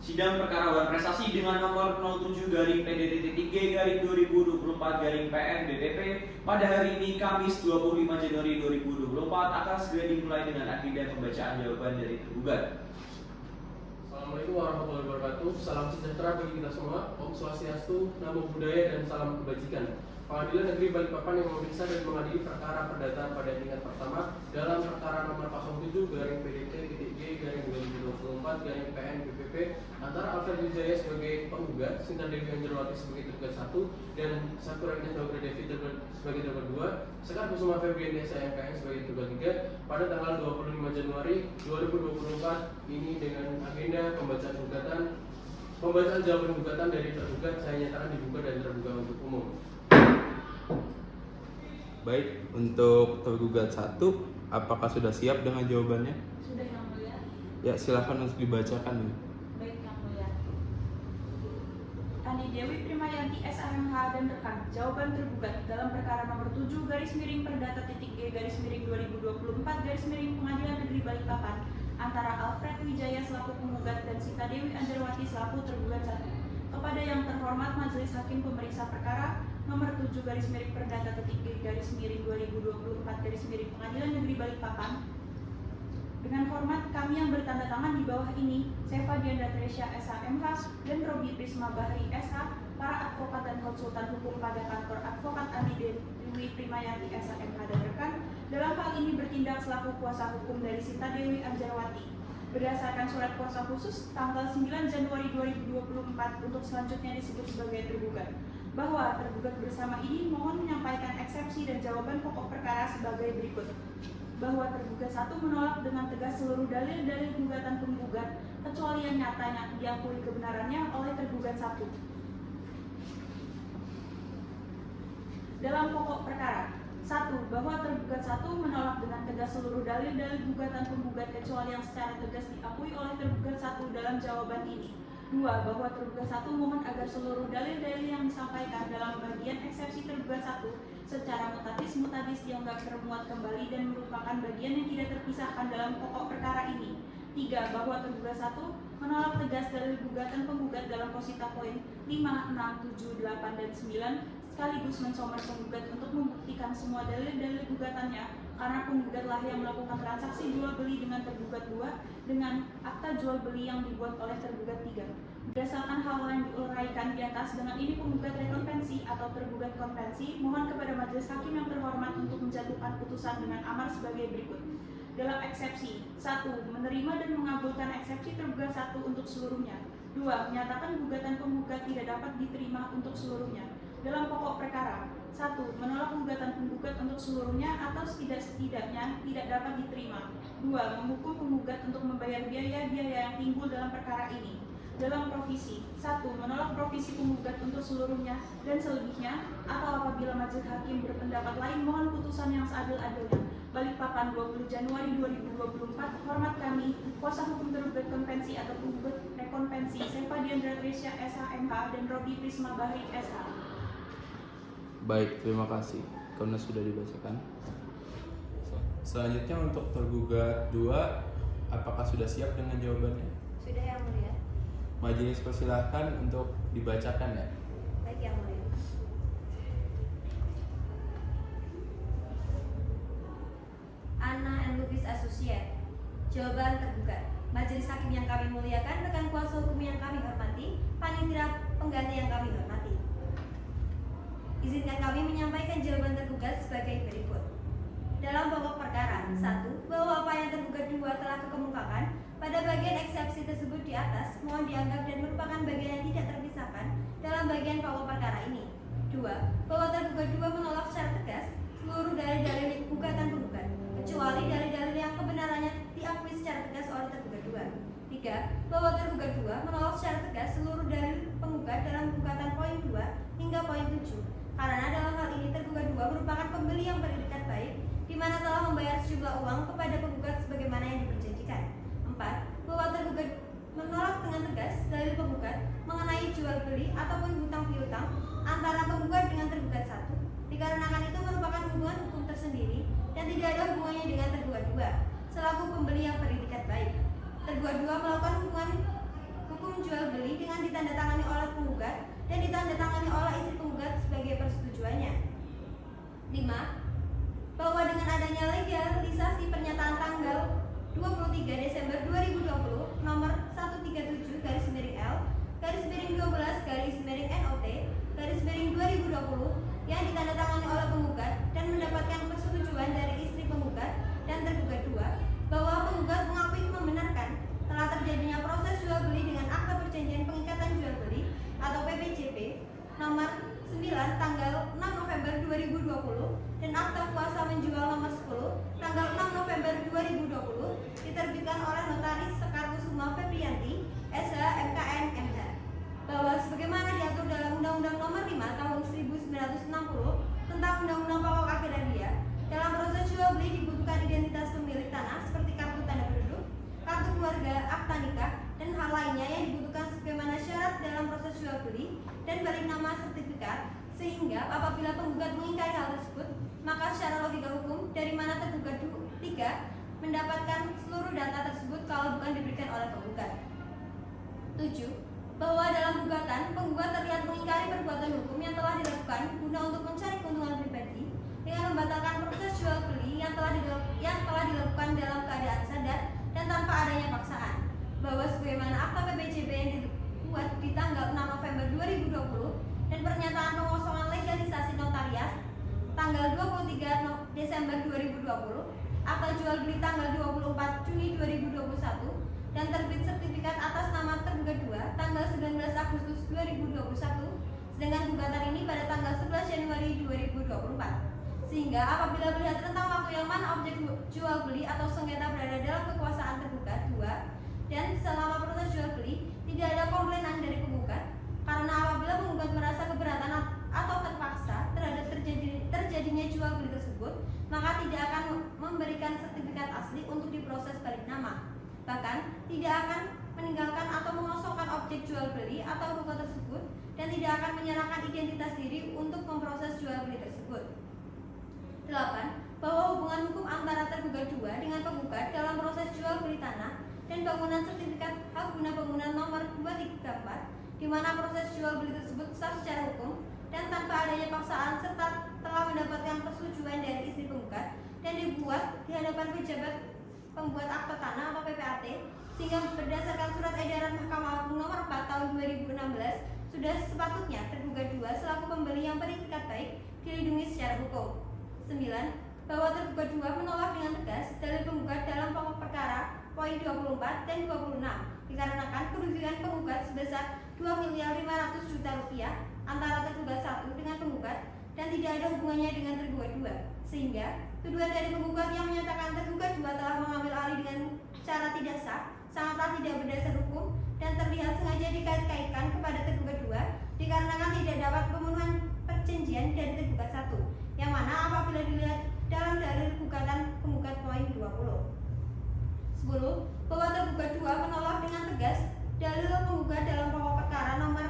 Sidang perkara Wan Prestasi dengan nomor 07-PDT-G-2024-PN BPP pada hari ini Kamis 25 Januari 2024 akan segera dimulai dengan agenda pembacaan jawaban dari tergugat. Assalamualaikum warahmatullahi wabarakatuh. Salam sejahtera bagi kita semua. Om Swastiastu, Namo Buddhaya, dan salam kebajikan. Pengadilan Negeri Balikpapan yang memeriksa dan mengadili perkara perdata pada tingkat pertama dalam perkara nomor 07-PDT-G-2024-PN BPP antara Alfred Wijaya sebagai penggugat, Sinta Dewi Anjarwati sebagai tergugat 1 dan Sakura Ines Bagra Devi sebagai tergugat 2, Sekar Kusuma Febrianti SMKN sebagai tergugat 3 pada tanggal 25 Januari 2024 ini dengan agenda pembacaan jawaban gugatan dari tergugat. Saya nyatakan dibuka dan terbuka untuk umum. Baik, untuk tergugat 1, apakah sudah siap dengan jawabannya? Sudah, Yang Mulia. Ya, silakan untuk dibacakan. Baik, Yang Mulia. Ani Dewi Primayanti SAMH dan rekan, jawaban tergugat dalam perkara nomor 7-Perdata.G-2024-Pengadilan Negeri Balikpapan antara Alfred Wijaya selaku penggugat dan Sinta Dewi Anjarwati selaku tergugat 1 kepada yang terhormat Majelis Hakim Pemeriksa Perkara nomor 7-Perdata.G-2024-Pengadilan Negeri Balikpapan. Dengan hormat, kami yang bertanda tangan di bawah ini, Seva Diandra Tresya SHMH dan Robi Prisma Bahri SH, para advokat dan konsultan hukum pada kantor advokat Ani Dewi Primayanti SHMH dan rekan, dalam hal ini bertindak selaku kuasa hukum dari Sinta Dewi Anjarwati. Berdasarkan surat kuasa khusus tanggal 9 Januari 2024 untuk selanjutnya disebut sebagai tergugat, bahwa tergugat bersama ini mohon menyampaikan eksepsi dan jawaban pokok perkara sebagai berikut. Bahwa tergugat 1 menolak dengan tegas seluruh dalil-dalil gugatan penggugat kecuali yang nyatanya diakui kebenarannya oleh tergugat 1. Dalam pokok perkara 1. Bahwa tergugat 1 menolak dengan tegas seluruh dalil-dalil gugatan penggugat kecuali yang secara tegas diakui oleh tergugat 1 dalam jawaban ini. 2. Bahwa tergugat 1 mohon agar seluruh dalil-dalil yang disampaikan dalam bagian eksepsi tergugat 1 secara mutadis dianggap termuat kembali dan merupakan bagian yang tidak terpisahkan dalam pokok perkara ini. 3. Bahwa tergugat 1 menolak tegas dalil gugatan penggugat dalam posita poin 5, 6, 7, 8, dan 9 sekaligus mencomer penggugat untuk membuktikan semua dalil-dalil gugatannya karena penggugatlah yang melakukan transaksi jual beli dengan tergugat 2 dengan akta jual beli yang dibuat oleh tergugat 3. Berdasarkan hal yang diuraikan di atas, dengan ini penggugat rekonvensi atau tergugat konvensi mohon kepada majelis hakim yang terhormat untuk menjatuhkan putusan dengan amar sebagai berikut. Dalam eksepsi 1. Menerima dan mengabulkan eksepsi tergugat 1 untuk seluruhnya. 2. Menyatakan gugatan penggugat tidak dapat diterima untuk seluruhnya. Dalam pokok perkara 1. Menolak gugatan penggugat untuk seluruhnya atau setidak-setidaknya tidak dapat diterima. 2. Menghukum penggugat untuk membayar biaya-biaya yang timbul dalam perkara ini. Dalam provisi 1. Menolak provisi penggugat untuk seluruhnya dan selebihnya atau apabila majelis hakim berpendapat lain mohon putusan yang seadil-adilnya. Balikpapan 20 Januari 2024. Hormat kami, kuasa hukum tergugat konvensi atau penggugat rekonvensi Seva Diandra Tresya SHMH dan Robi Prisma Bahri SH. Baik, terima kasih karena sudah dibacakan. Selanjutnya untuk tergugat 2, apakah sudah siap dengan jawabannya? Sudah, Yang Mulia. Majelis persilahkan untuk dibacakan ya. Baik, Yang Mulia. Anna and Lubis Associate. Jawaban tergugat. Majelis hakim yang kami muliakan, rekan kuasa hukum yang kami hormati, panitia pengganti yang kami hormati. Izinkan kami menyampaikan jawaban tergugat sebagai berikut. Dalam pokok perkara 1. Bahwa apa yang tergugat 2 telah kekemukakan pada bagian eksepsi tersebut di atas mohon dianggap dan merupakan bagian yang tidak terpisahkan dalam bagian pokok perkara ini. 2. Bahwa tergugat 2 menolak secara tegas seluruh dalil-dalil gugatan penggugat kecuali dalil-dalil yang kebenarannya diakui secara tegas oleh tergugat 2. 3. Bahwa tergugat 2 menolak secara tegas seluruh dalil penggugat dalam gugatan poin 2 hingga poin 7 karena dalam hal ini tergugat 2 merupakan pembeli yang beretikat baik di mana telah membayar sejumlah uang kepada penggugat sebagaimana yang diperjanjikan. 4. Bahwa tergugat menolak dengan tegas dalil penggugat mengenai jual beli ataupun hutang piutang antara penggugat dengan tergugat 1 dikarenakan itu merupakan hubungan hukum tersendiri dan tidak ada hubungannya dengan tergugat 2 selaku pembeli yang beretikat baik. Tergugat 2 melakukan hubungan hukum hukum jual beli dengan ditandatangani oleh penggugat dan ditandatangani oleh istri penggugat sebagai persetujuannya. 5. Bahwa dengan adanya legalisasi pernyataan tanggal 23 Desember 2020 nomor 137/L/12/NOT/2020 yang ditandatangani oleh penggugat dan mendapatkan persetujuan dari istri penggugat dan tergugat 2, bahwa penggugat mengakui membenarkan telah terjadinya proses jual beli dengan akta perjanjian pengikatan jual beli atau PPJP nomor 9 tanggal 6 November 2020 dan akta kuasa menjual nomor 10 tanggal 6 November 2020 diterbitkan oleh Notaris Sekar Kusuma Febrianti SH MKN MH, bahwa sebagaimana diatur dalam Undang-Undang Nomor 5 Tahun 1960 tentang Undang-Undang Pokok Agraria, dalam proses jual beli dibutuhkan identitas pemilik tanah seperti kartu tanda penduduk, kartu keluarga, akta nikah, dan hal lainnya yang dibutuhkan sebagaimana syarat dalam proses jual beli dan balik nama sertifikat, sehingga apabila penggugat mengingkari hal tersebut, maka secara logika hukum dari mana tergugat 3 mendapatkan seluruh data tersebut kalau bukan diberikan oleh penggugat. 7. Bahwa dalam gugatan, penggugat terlihat mengingkari perbuatan hukum yang telah dilakukan guna untuk mencari keuntungan pribadi dengan membatalkan proses jual beli yang telah dilakukan dalam keadaan sadar dan tanpa adanya paksaan, bahwa sebagaimana akta PPJP yang dibuat di tanggal 6 November 2020 dan pernyataan pengosongan legalisasi notarias tanggal 23 Desember 2020, akta jual beli tanggal 24 Juni 2021 dan terbit sertifikat atas nama tergugat 2 tanggal 19 Agustus 2021, sedangkan gugatan ini pada tanggal 11 Januari 2024. Sehingga apabila melihat rentang waktu yang mana objek jual beli atau sengketa berada dalam kekuasaan tergugat 2 dan selama proses jual beli tidak ada komplainan dari penggugat, karena apabila penggugat merasa keberatan atau terpaksa terhadap terjadinya jual beli tersebut, maka tidak akan memberikan sertifikat asli untuk diproses balik nama, bahkan tidak akan meninggalkan atau mengosongkan objek jual beli atau ruko tersebut dan tidak akan menyerahkan identitas diri untuk memproses jual beli tersebut. 8. Bahwa hubungan hukum antara tergugat 2 dengan penggugat dalam proses jual beli tanah dan bangunan sertifikat hak guna bangunan nomor 234, di mana proses jual beli tersebut sah secara hukum dan tanpa adanya paksaan serta telah mendapatkan persetujuan dari istri penggugat dan dibuat di hadapan pejabat pembuat akta tanah atau PPAT, sehingga berdasarkan surat edaran Mahkamah Agung nomor 4 tahun 2016 sudah sepatutnya tergugat 2 selaku pembeli yang beretikat baik dilindungi secara hukum. 9. Bahwa tergugat 2 menolak dengan tegas dalil penggugat dalam pokok perkara poin 24 dan 26 dikarenakan kerugian penggugat sebesar Rp2.500.000.000 antara tergugat 1 dengan penggugat dan tidak ada hubungannya dengan tergugat 2, sehingga tuduhan dari penggugat yang menyatakan tergugat 2 telah mengambil alih dengan cara tidak sah sangatlah tidak berdasar hukum dan terlihat sengaja dikait-kaitkan kepada tergugat 2 dikarenakan tidak dapat pemenuhan perjanjian dari tergugat 1, yang mana apabila dilihat dalam dalil gugatan penggugat poin 20. 10. Bahwa tergugat 2 menolak dengan tegas dalil penggugat dalam pokok perkara nomor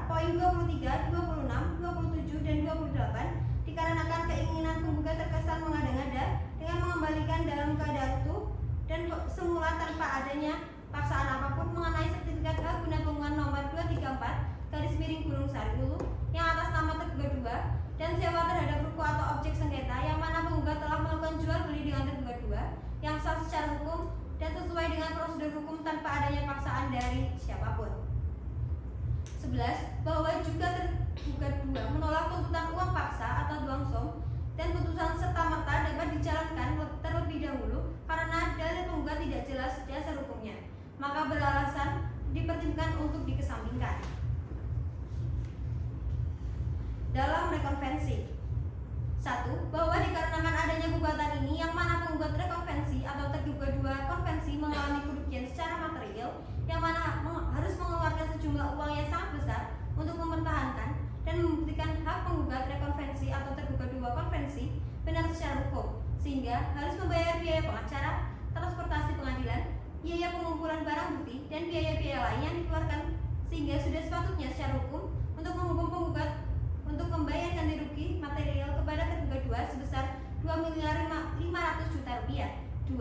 poin 23, 26, 27, dan 28 dikarenakan keinginan penggugat terkesan mengada-ngada dengan mengembalikan dalam keadaan utuh dan semula tanpa adanya paksaan apapun mengenai sertifikat hak guna bangunan nomor 234/Gunung Sari Ulu yang atas nama tergugat 2 dan sewa terhadap ruko atau objek sengketa yang mana penggugat telah melakukan jual beli dengan tergugat 2 yang sah secara hukum dan sesuai dengan prosedur hukum tanpa adanya paksaan dari siapapun. 11. Bahwa juga tergugat 2 menolak tuntutan uang paksa atau duangsong dan putusan serta-merta dapat dijalankan terlebih dahulu karena dalil penggugat tidak jelas dasar hukumnya, maka beralasan dipertimbangkan untuk dikesampingkan. Dalam rekonvensi 1. Bahwa dikarenakan adanya gugatan ini yang mana penggugat rekonvensi atau tergugat 2 konvensi mengalami kerugian secara material yang mana harus mengeluarkan sejumlah uang yang sangat besar untuk mempertahankan dan membuktikan hak penggugat rekonvensi atau tergugat 2 konvensi benar secara hukum, sehingga harus membayar biaya pengacara, transportasi pengadilan, biaya pengumpulan barang bukti, dan biaya-biaya lain yang dikeluarkan, sehingga sudah sepatutnya secara hukum untuk menghukum penggugat untuk membayar ganti rugi material kepada tergugat 2 sebesar Rp2.500.000.000. 2.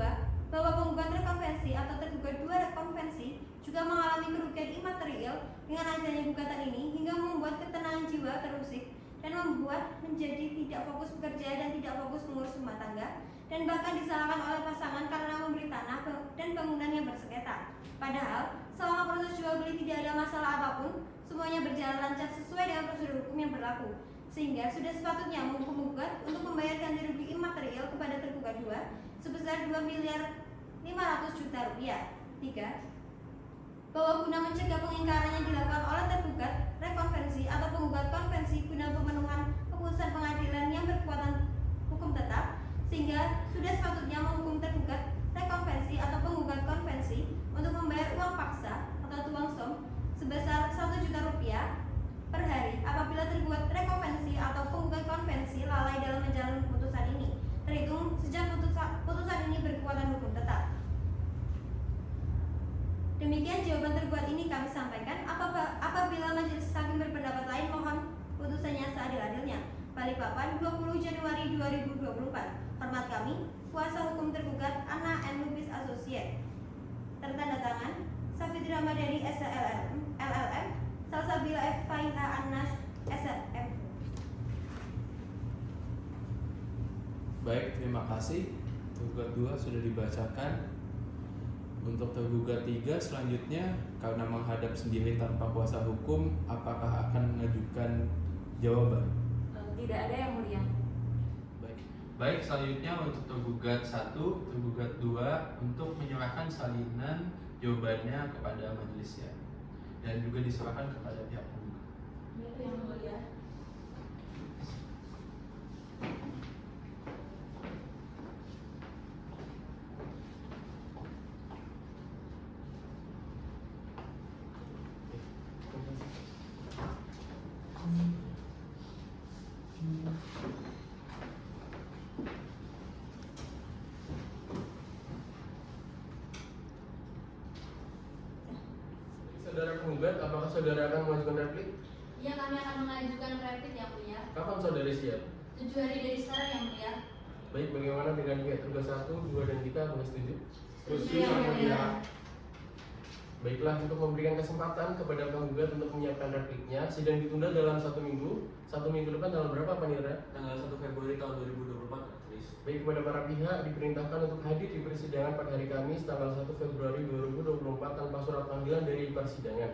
bahwa penggugat rekonvensi atau tergugat dua rekonvensi juga mengalami kerugian imaterial dengan adanya gugatan ini hingga membuat ketenangan jiwa terusik dan membuat menjadi tidak fokus bekerja dan tidak fokus mengurus rumah tangga, dan bahkan disalahkan oleh pasangan karena memberi tanah dan bangunan yang bersengketa. Padahal selama proses jual beli tidak ada masalah apapun, semuanya berjalan lancar sesuai dengan prosedur hukum yang berlaku, sehingga sudah sepatutnya menghukum penggugat untuk membayar ganti rugi imaterial kepada tergugat dua sebesar 2.500.000.000 rupiah. 3. Bahwa guna mencegah pengingkaran yang dilakukan oleh tergugat rekonvensi atau penggugat konvensi guna pemenuhan keputusan pengadilan yang berkekuatan hukum tetap, sehingga sudah sepatutnya menghukum tergugat rekonvensi atau penggugat konvensi untuk membayar uang paksa atau tuang som sebesar 1 juta rupiah per hari apabila tergugat rekonvensi atau penggugat konvensi lalai dalam menjalankan putusan ini, terhitung sejak putusan ini berkekuatan hukum tetap. Demikian jawaban tergugat ini kami sampaikan. Apabila majelis hakim berpendapat lain, mohon putusannya seadil-adilnya. Balikpapan, 20 Januari 2024. Hormat kami, kuasa hukum tergugat Anna N. Lubis Associate. Tertanda tangan Safitri Ramadhani SLLM, Salsabila F. Faiha Anas SLM. Baik, terima kasih. Tergugat 2 sudah dibacakan. Untuk tergugat 3 selanjutnya, karena menghadap sendiri tanpa kuasa hukum, apakah akan mengajukan jawaban? Tidak ada yang mulia. Baik, selanjutnya untuk tergugat 1, tergugat 2 untuk menyerahkan salinan jawabannya kepada majelis ya, dan juga diserahkan kepada pihak penggugat. Yang mulia. Saudara penggugat, apakah saudara akan mengajukan replik? Ya, kami akan mengajukan replik yang mulia. Kapan saudara siap? 7 hari dari sekarang yang mulia. Baik, bagaimana dengan pihak tergugat 1, 2, dan 3? Apakah setuju? Setuju, yang mulia. Baiklah, untuk memberikan kesempatan kepada penggugat untuk menyiapkan repliknya, sidang ditunda dalam 1 minggu. 1 minggu depan tanggal berapa, Pak Nira? Tanggal 1 Februari tahun 2024, Tris. Baik, kepada para pihak diperintahkan untuk hadir di persidangan pada hari Kamis tanggal 1 Februari 2024 tanpa surat panggilan dari persidangan.